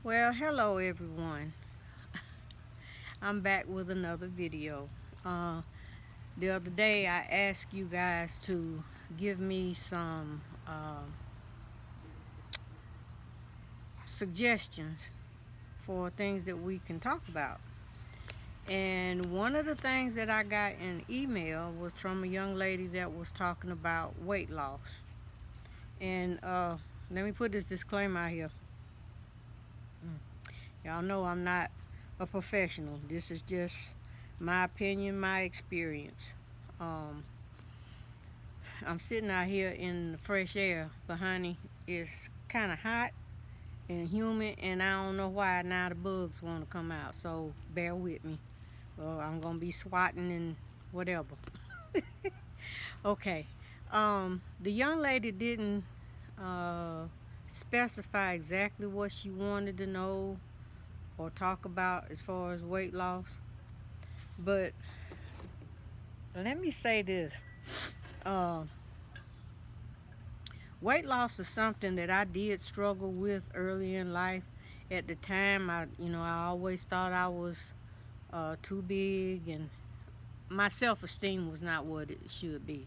Well, hello everyone. I'm back with another video. The other day I asked you guys to give me some suggestions for things that we can talk about. And one of the things that I got in email was from a young lady that was talking about weight loss. And let me put this disclaimer out here. Y'all know I'm not a professional. This is just my opinion, my experience. I'm sitting out here in the fresh air, but honey, it's kind of hot and humid, and I don't know why now the bugs want to come out, so bear with me. Well, I'm gonna be swatting and whatever. Okay. The young lady didn't specify exactly what she wanted to know or talk about as far as weight loss, but let me say this. Weight loss is something that I did struggle with early in life. At the time, I always thought I was too big, and my self-esteem was not what it should be.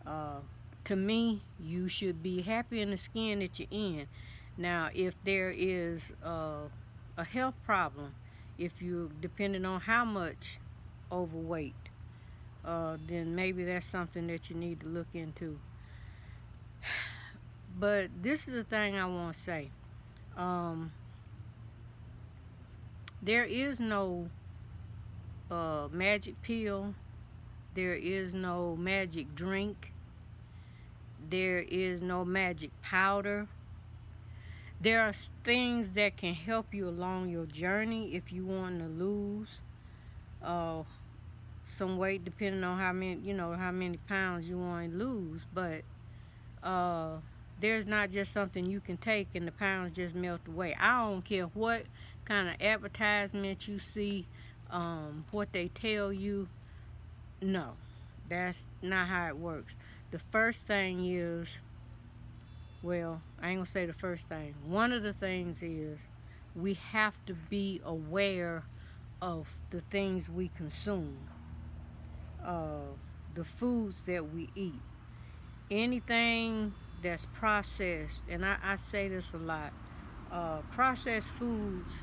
To me, you should be happy in the skin that you're in. Now, if there is a health problem, if you're depending on how much overweight, then maybe that's something that you need to look into. But this is the thing I want to say. There is no magic pill. There is no magic drink. There is no magic powder. There are things that can help you along your journey if you want to lose some weight, depending on how many pounds you want to lose. But there's not just something you can take and the pounds just melt away. I don't care what kind of advertisement you see, what they tell you. No, that's not how it works. The first thing is, well, I ain't gonna say the first thing. One of the things is we have to be aware of the things we consume, the foods that we eat. Anything that's processed, and I say this a lot, processed foods,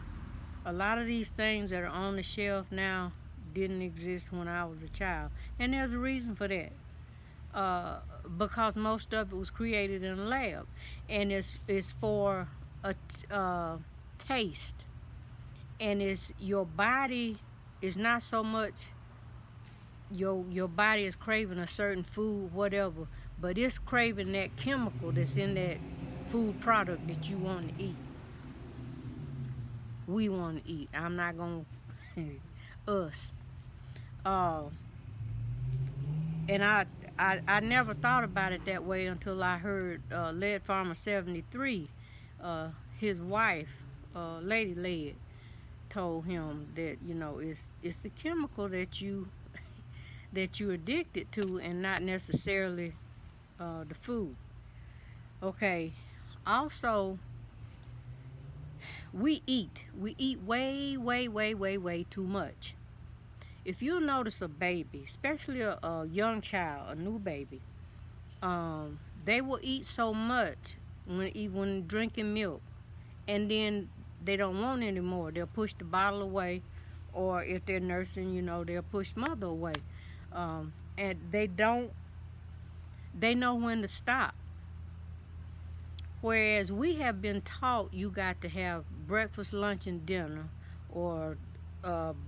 a lot of these things that are on the shelf now didn't exist when I was a child. And there's a reason for that. Because most of it was created in a lab, and it's for a taste, and it's your body is not so much your body is craving a certain food, whatever, but it's craving that chemical that's in that food product that you want to eat. We want to eat. I'm not gonna us. And I never thought about it that way until I heard Lead Farmer 73, his wife, Lady Lead, told him that it's the chemical that you addicted to, and not necessarily the food. Okay. Also, we eat way too much. If you notice a baby, especially a young child, a new baby, they will eat so much when drinking milk, and then they don't want any more. They'll push the bottle away, or if they're nursing, they'll push mother away. And they know when to stop. Whereas we have been taught you got to have breakfast, lunch, and dinner, or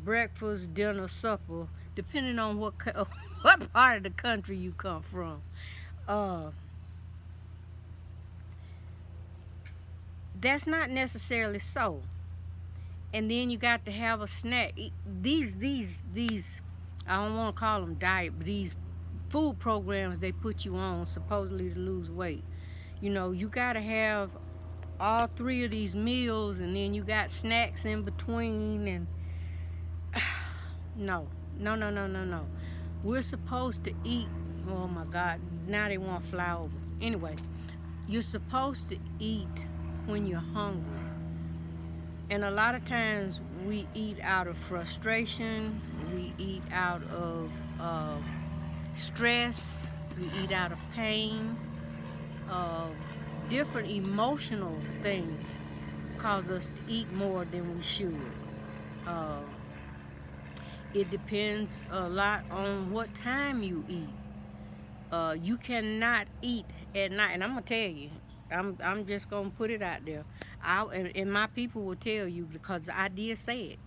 breakfast, dinner, supper, depending on what part of the country you come from. That's not necessarily so. And then you got to have a snack. These I don't want to call them diet, but these food programs they put you on supposedly to lose weight. You got to have all three of these meals, and then you got snacks in between, and no. We're supposed to eat. Oh my God, now they want to fly over. Anyway, you're supposed to eat when you're hungry. And a lot of times we eat out of frustration, we eat out of stress, we eat out of pain. Different emotional things cause us to eat more than we should. Uh, it depends a lot on what time you eat. You cannot eat at night, and I'm gonna tell you, I'm just gonna put it out there. And my people will tell you, because I did say it.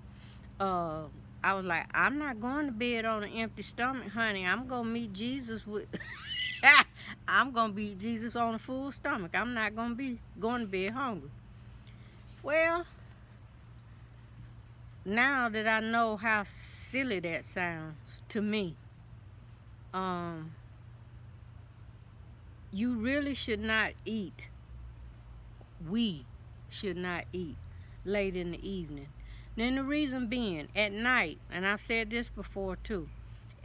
I was like, I'm not going to bed on an empty stomach, honey. I'm gonna meet Jesus with. I'm gonna beat Jesus on a full stomach. I'm not gonna be going to bed hungry. Well, now that I know how silly that sounds to me, you really should not eat. We should not eat late in the evening. Then the reason being, at night, and I've said this before too,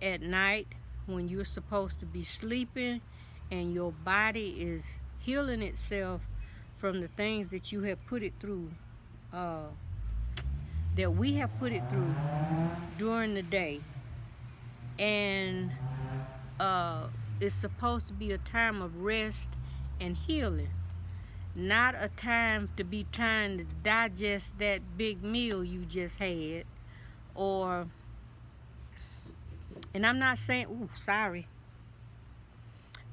at night when you're supposed to be sleeping and your body is healing itself from the things that you have put it through, that we have put it through during the day, and it's supposed to be a time of rest and healing, not a time to be trying to digest that big meal you just had. And I'm not saying,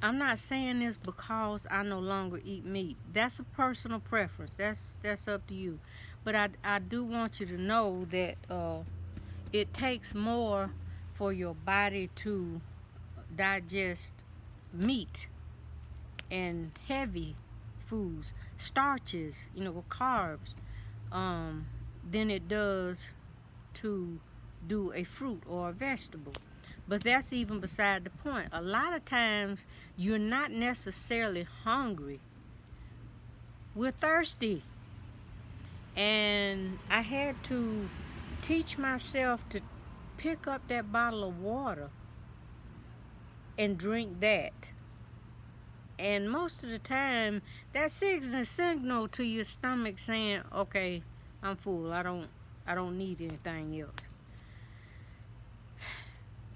I'm not saying this because I no longer eat meat. That's a personal preference. That's up to you. But I do want you to know that it takes more for your body to digest meat and heavy foods, starches, carbs, than it does to do a fruit or a vegetable. But that's even beside the point. A lot of times you're not necessarily hungry. We're thirsty. And I had to teach myself to pick up that bottle of water and drink that. And most of the time, that signals a signal to your stomach saying, okay, I'm full. I don't need anything else.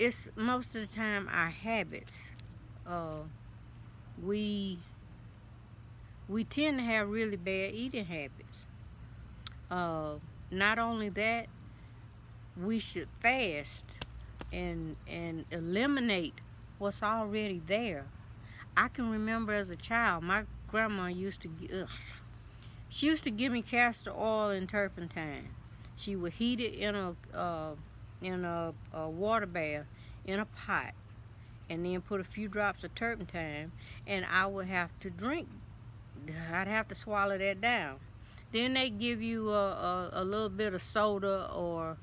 It's most of the time our habits. We tend to have really bad eating habits. Not only that, we should fast and eliminate what's already there. I can remember as a child, my grandma used to she used to give me castor oil and turpentine. She would heat it in a water bath in a pot, and then put a few drops of turpentine, and I would have to drink. I'd have to swallow that down. Then they give you a little bit of soda, or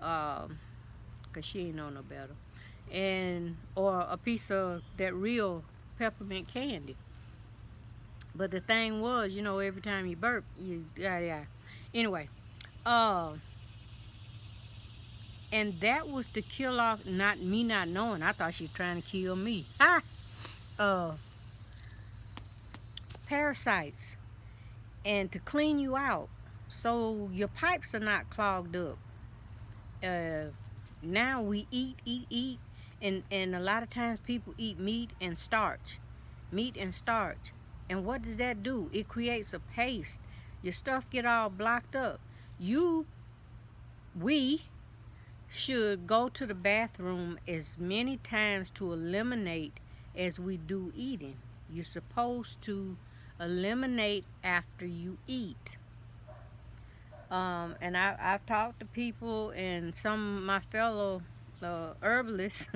cause she ain't know no better, or a piece of that real peppermint candy. But the thing was, every time you burp, Anyway, and that was to kill off, not knowing. I thought she was trying to kill me. Parasites, and to clean you out so your pipes are not clogged up. Now we eat, and a lot of times people eat meat and starch. And what does that do? It creates a paste. Your stuff get all blocked up. We should go to the bathroom as many times to eliminate as we do eating. You're supposed to eliminate after you eat. And I've talked to people, and some of my fellow herbalists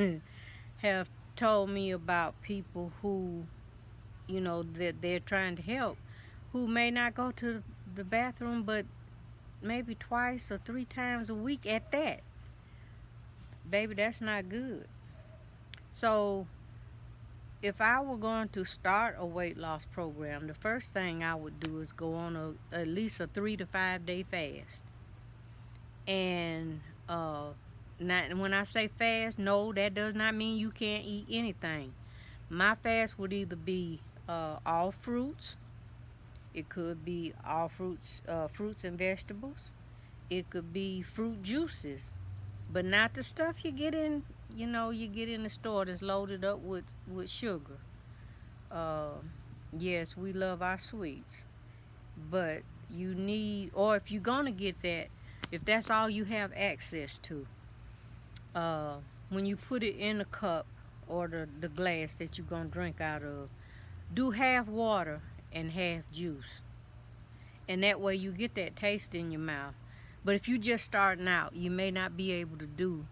have told me about people who, that they're trying to help, who may not go to the bathroom but maybe 2 or 3 times a week at that. Baby, that's not good. So if I were going to start a weight loss program, the first thing I would do is go on at least a 3 to 5 day fast. And when I say fast, no, that does not mean you can't eat anything. My fast would either be all fruits, It could be all fruits and vegetables. It could be fruit juices, but not the stuff you get in the store that's loaded up with sugar. Uh, yes, we love our sweets, but you need, or if you're gonna get that, if that's all you have access to, uh, when you put it in the cup or the glass that you're gonna drink out of, do half water and half juice, and that way you get that taste in your mouth. But if you just starting out, you may not be able to do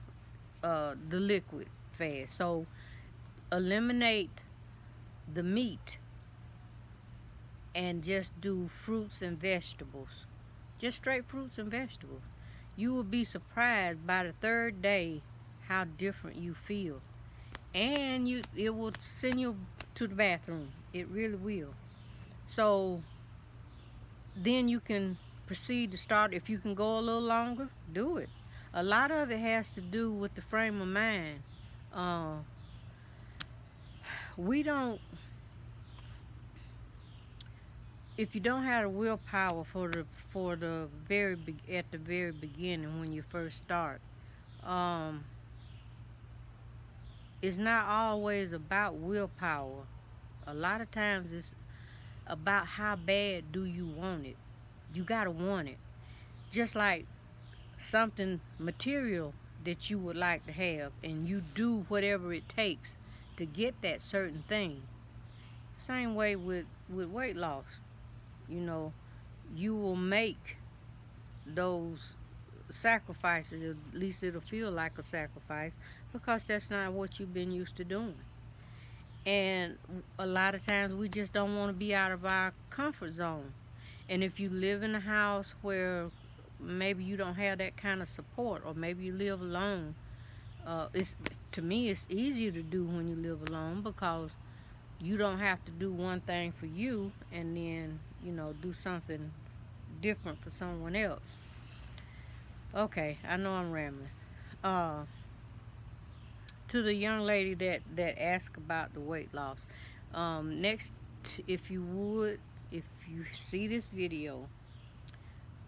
the liquid fast. So eliminate the meat and just do fruits and vegetables. Just straight fruits and vegetables. You will be surprised by the third day how different you feel. And it will send you to the bathroom. It really will. So then you can proceed to start. If you can go a little longer, do it. A lot of it has to do with the frame of mind. We don't, if you don't have the willpower at the very beginning when you first start, it's not always about willpower. A lot of times it's about how bad do you want it. You gotta want it. Just like something material that you would like to have, and you do whatever it takes to get that certain thing. Same way with weight loss. You know, you will make those sacrifices, at least it'll feel like a sacrifice, because that's not what you've been used to doing. And a lot of times we just don't want to be out of our comfort zone. And if you live in a house where maybe you don't have that kind of support, or maybe you live alone, to me it's easier to do when you live alone, because you don't have to do one thing for you and then do something different for someone else. Okay, I know I'm rambling. To the young lady that asked about the weight loss, next, if you see this video,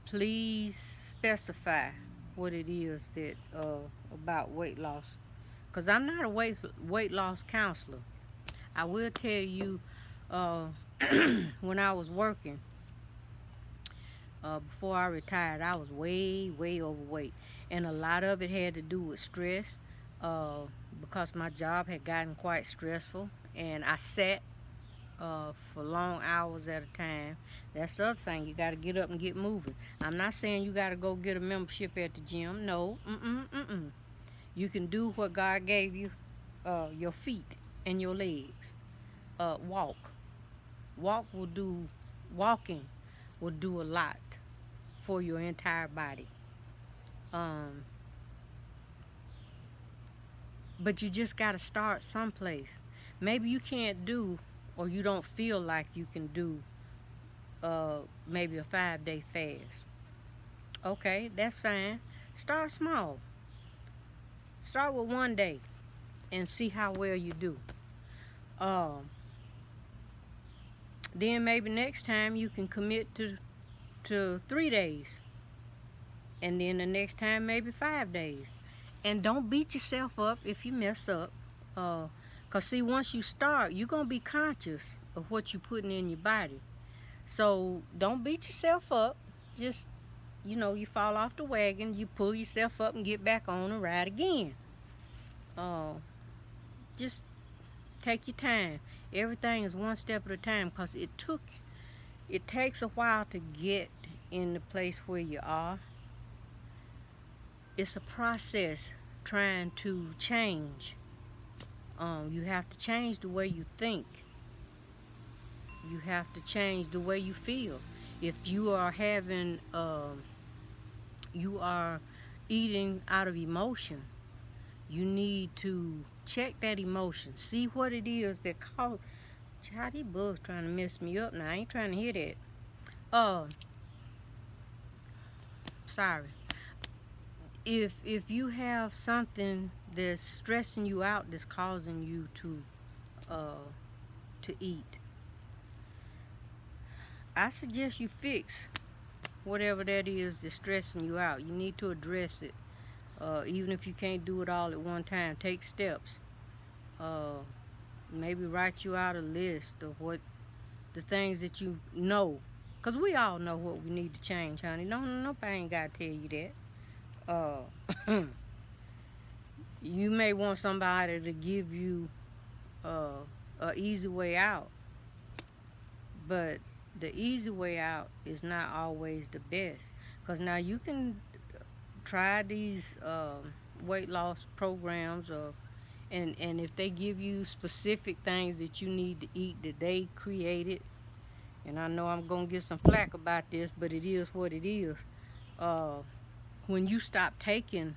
please specify what it is that about weight loss, because I'm not a weight loss counselor. I will tell you, when I was working, before I retired, I was way overweight, and a lot of it had to do with stress, because my job had gotten quite stressful, and I sat for long hours at a time. That's the other thing. You got to get up and get moving. I'm not saying you got to go get a membership at the gym. No. You can do what God gave you, your feet and your legs. Walking will do a lot for your entire body. But you just got to start someplace. Maybe you can't do, or you don't feel like you can do, maybe a 5-day fast. Okay, that's fine. Start small. Start with 1 day and see how well you do. Then maybe next time you can commit to 3 days. And then the next time maybe 5 days. And don't beat yourself up if you mess up. Because see, once you start, you're going to be conscious of what you're putting in your body. So don't beat yourself up. Just, you fall off the wagon, you pull yourself up and get back on and ride again. Just take your time. Everything is one step at a time, because it takes a while to get in the place where you are. It's a process trying to change. You have to change the way you think. You have to change the way you feel. If you are you are eating out of emotion, you need to check that emotion. See what it is that causes. Child, these bugs trying to mess me up now. I ain't trying to hear that. Sorry. If you have something that's stressing you out, that's causing you to eat, I suggest you fix whatever that is that's stressing you out. You need to address it. Even if you can't do it all at one time, take steps. Maybe write you out a list of what the things that you know. Because we all know what we need to change, honey. Nobody ain't got to tell you that. You may want somebody to give you an easy way out. But the easy way out is not always the best. Because now you can try these weight loss programs, and if they give you specific things that you need to eat that they created, and I know I'm going to get some flack about this, but it is what it is. When you stop taking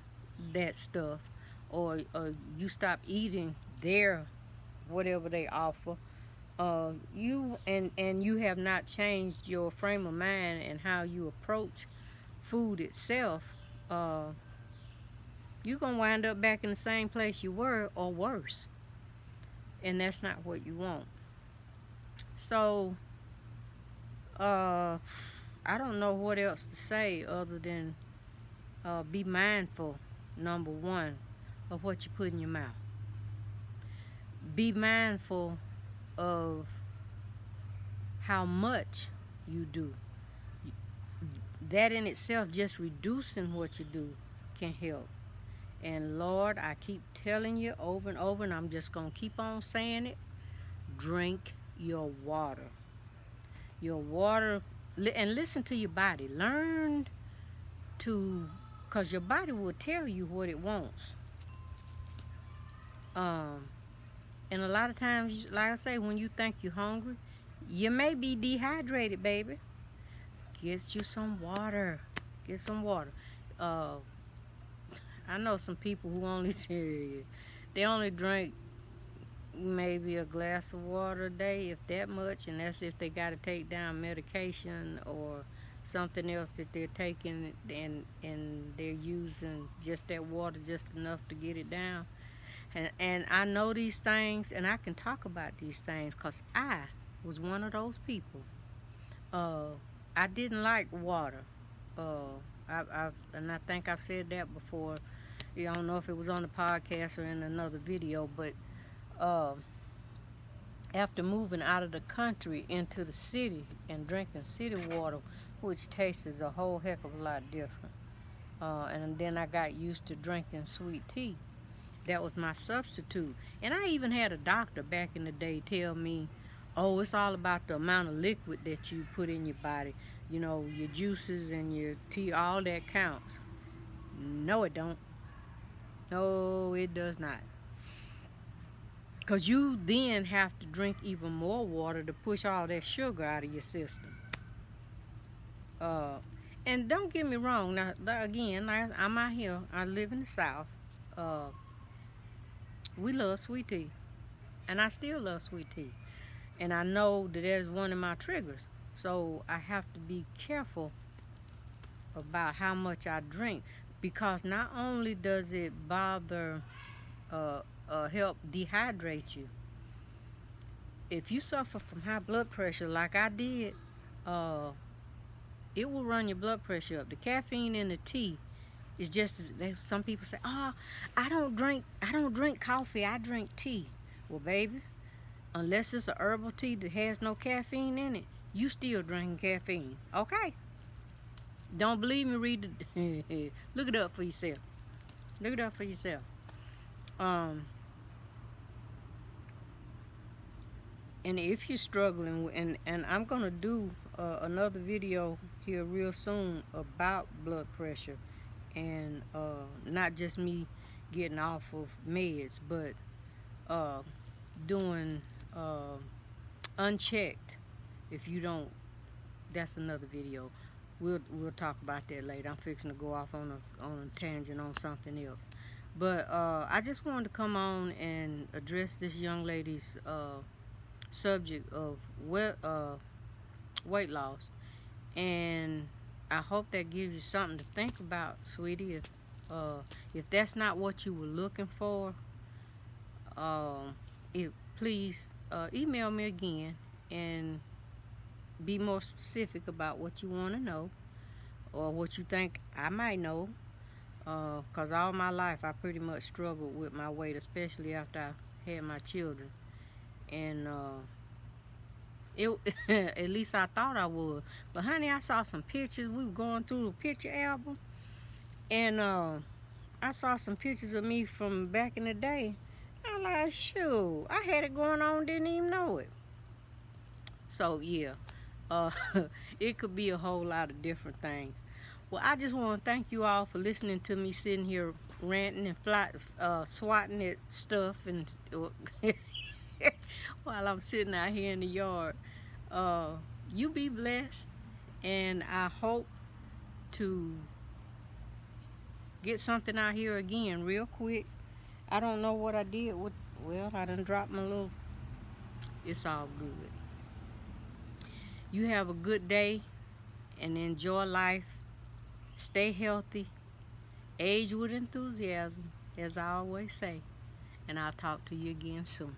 that stuff, or you stop eating their whatever they offer, you have not changed your frame of mind and how you approach food itself, you're going to wind up back in the same place you were or worse. And that's not what you want. So, I don't know what else to say other than be mindful, number one, of what you put in your mouth. Be mindful of how much you do. That in itself, just reducing what you do, can help. And Lord, I keep telling you over and over, and I'm just going to keep on saying it. Drink your water. Your water, and listen to your body. Learn to, because your body will tell you what it wants. And a lot of times, like I say, when you think you're hungry, you may be dehydrated, baby. Get you some water. Get some water. I know some people who they only drink maybe a glass of water a day, if that much, and that's if they got to take down medication or something else that they're taking, and they're using just that water just enough to get it down. And I know these things, and I can talk about these things because I was one of those people. I didn't like water. And I think I've said that before. I don't know if it was on the podcast or in another video, but after moving out of the country into the city and drinking city water, which tastes a whole heck of a lot different, and then I got used to drinking sweet tea. That was my substitute. And I even had a doctor back in the day tell me, oh, it's all about the amount of liquid that you put in your body. You know, your juices and your tea, all that counts. No, it don't. No, it does not. Because you then have to drink even more water to push all that sugar out of your system. And don't get me wrong. Now, again, I'm out here. I live in the South. We love sweet tea. And I still love sweet tea. And I know that there's one of my triggers. So I have to be careful about how much I drink. Because not only does it bother, help dehydrate you. If you suffer from high blood pressure like I did, it will run your blood pressure up. The caffeine in the tea is just, some people say, oh, I don't drink coffee, I drink tea. Well, baby, unless it's a herbal tea that has no caffeine in it, you still drinking caffeine. Okay? Don't believe me, read it. Look it up for yourself. Look it up for yourself. And if you're struggling, and I'm going to do another video here real soon about blood pressure, and not just me getting off of meds, but doing unchecked. If you don't, that's another video. We'll talk about that later. I'm fixing to go off on a tangent on something else. But I just wanted to come on and address this young lady's subject of weight loss, and I hope that gives you something to think about, sweetie. If that's not what you were looking for, please email me again, and be more specific about what you want to know or what you think I might know. Because all my life I pretty much struggled with my weight, especially after I had my children. And it at least I thought I would. But honey, I saw some pictures. We were going through the picture album. And I saw some pictures of me from back in the day. I'm like, shoot, I had it going on, didn't even know it. So yeah, uh, it could be a whole lot of different things. Well, I just want to thank you all for listening to me sitting here ranting and swatting at stuff and while I'm sitting out here in the yard. You be blessed, and I hope to get something out here again real quick. I don't know what I did with, well, I done dropped my little, it's all good. You have a good day and enjoy life. Stay healthy. Age with enthusiasm, as I always say. And I'll talk to you again soon.